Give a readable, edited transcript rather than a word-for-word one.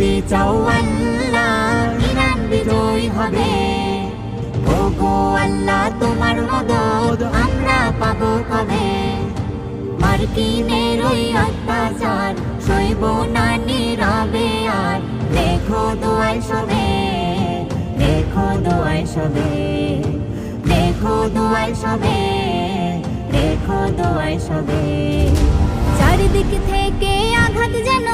যদি চাও আল্লাহ ইরান বিজয় হবে। ওগো আল্লাহ তোমার মদদ আমরা পাবো কবে? মার্কিনের ওই অত্যাচার সইব না নীরবে আর। রেখো দোয়ায় সবে, রেখো দোয়ায় সবে, রেখো দোয়ায় সবে, রেখো দোয়ায় সবে। চারিদিক থেকে আঘাত যেন